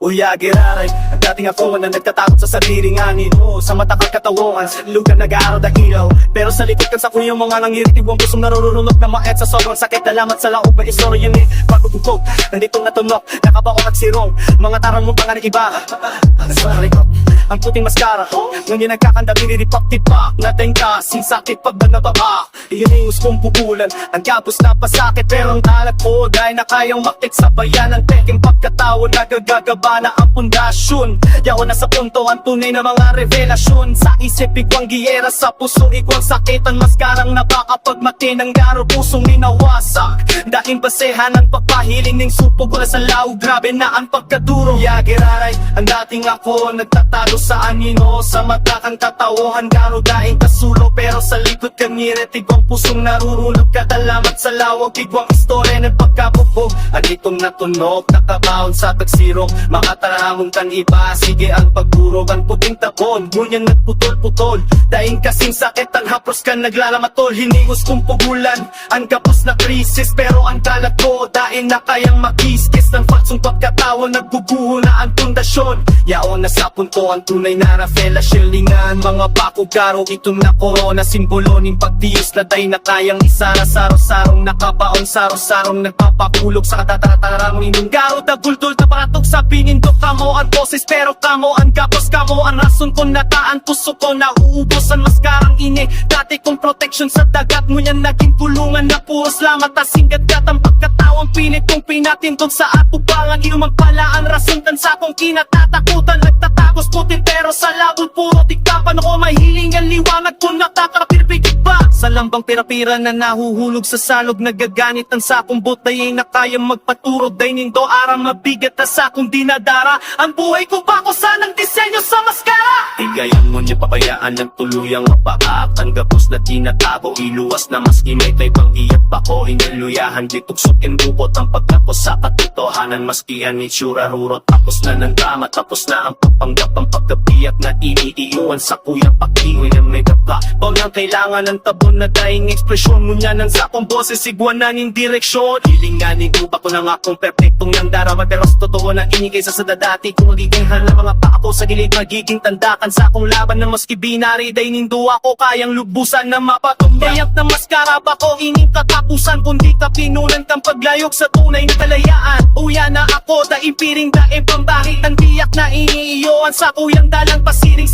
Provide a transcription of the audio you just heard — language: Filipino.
Uyagiraray, ang dating ako na nagtatakot sa sariling anin. Sa matakang katawan, sa lugar nag-aaral na ilaw. Pero sa likod kan sa kuya mga nangiritiwang pusong narurulunok na maet sa sobrang sakit. Alamat sa laog na istorya ni pagkukukog. Nandito natunok, nakabaon at sirong mga tarang mong pangalan iba. Sorry ko, ang puting maskara ngayon nagkakanda, biniripak-tipak natin kasing sakit pag nababa. Iyaningos kong pupulan, ang kapos na pasakit. Pero ang talag ko dahil na kayang makit sa bayan. Ang teking pagkatawad, nagagagaba na ang pundasyon. Yaon na sa punto ang tunay na mga revelasyon. Sa isip igwang giyera, sa puso igwang sakit. Ang maskarang napakapagmati ng garo, pusong ninawasak. Dahil basehan ang pagpahiling ng supog ko na sa laog. Grabe na ang pagkaduro. Yagiraray, ang dating ako nagtatalo sa anino. Sa mata kang tatawahan, garo daing kasulo. Pero sa likod kang ngirit, igwang pusong narurulog. Kadalamat sa lawag, igwang istorya ng pagkabubog. Anditong natunog, nakabaon sa tagsirok. Makatarahong kan iba, sige ang pagburog. Ang puting tapon, ngunyan nagputol-putol. Daing kasing sakit, ang hapros ka naglalamatol. Hiningos kong pugulan, ang kapos na krisis. Pero ang kalat ko, daing na kayang makiskis. Ng falsong pagkatawa, nagbubuho na ang pundasyon. Yaon na sa punto, ang tunay na Rafaela Shillingan. Mga bako garo, itong na corona. Simbolo ng pagtiis na day na kayang isara. Saro-sarong nakabaon, saro-sarong nagpapakulog sa katatatarang inyong garo. Dagultul na paratok sa pinindok kamo ang boses. Pero kamo ang kapos, kamo ang rason ko nataan. Puso ko na uubos ang maskarang ini. Dati kong protection sa dagat mo yan naging kulungan na puros lamat. Asinggat kat ang pagkatawang pinit kong pinatindog sa atubangan. Inumang pala ang rason tan sa kong kinatatakutan. Nagtatagos putin pero sa labol puro tiktapan ako. May hiling ang liwanag kung nakakapirpigit ba. Sa lambang pira-pira na nahuhulog sa salog. Nagaganit ang sakong botay na kayang magpaturog. Dahil nindo aram mabigat na sakong dinadara. Ang buhay ko ba ko sanang disenyo sa maskara. Tigayan mo niya pabayaan ng tuluyang mapaak. Ang gapos na tinatago iluwas na maski may tay pang iyak pa ko. Iniluyahan di tuksot inubot ang pagkapos sa katotohanan. Maski ang itsura rurot. Tapos na ng drama, tapos na ang papanggap. Ang pagkabiyak na iniiwan sa kuyang pakiwi ng may gapa. Pag ang kailangan ng tabon na daing ekspresyon mo niya ng sakong boses. Igwanan yung direksyon. Hilinganin ko ba ko na nga kung perfectong yung darama. Pero sa totoo na inigay sa dati. Kung magiging hal na mga pa ako sa gilid. Magiging tandakan sa akong laban na maski binari. Dahil nindo ako kayang lubusan na mapatumbay. At na maskara ba ko ining katapusan. Kundi ka pinunan kang paglayok sa tunay na kalayaan. Uya na ako, daing piring daing pambahit. Ang biyak na iniiyoan sa kuyang dalang pasiring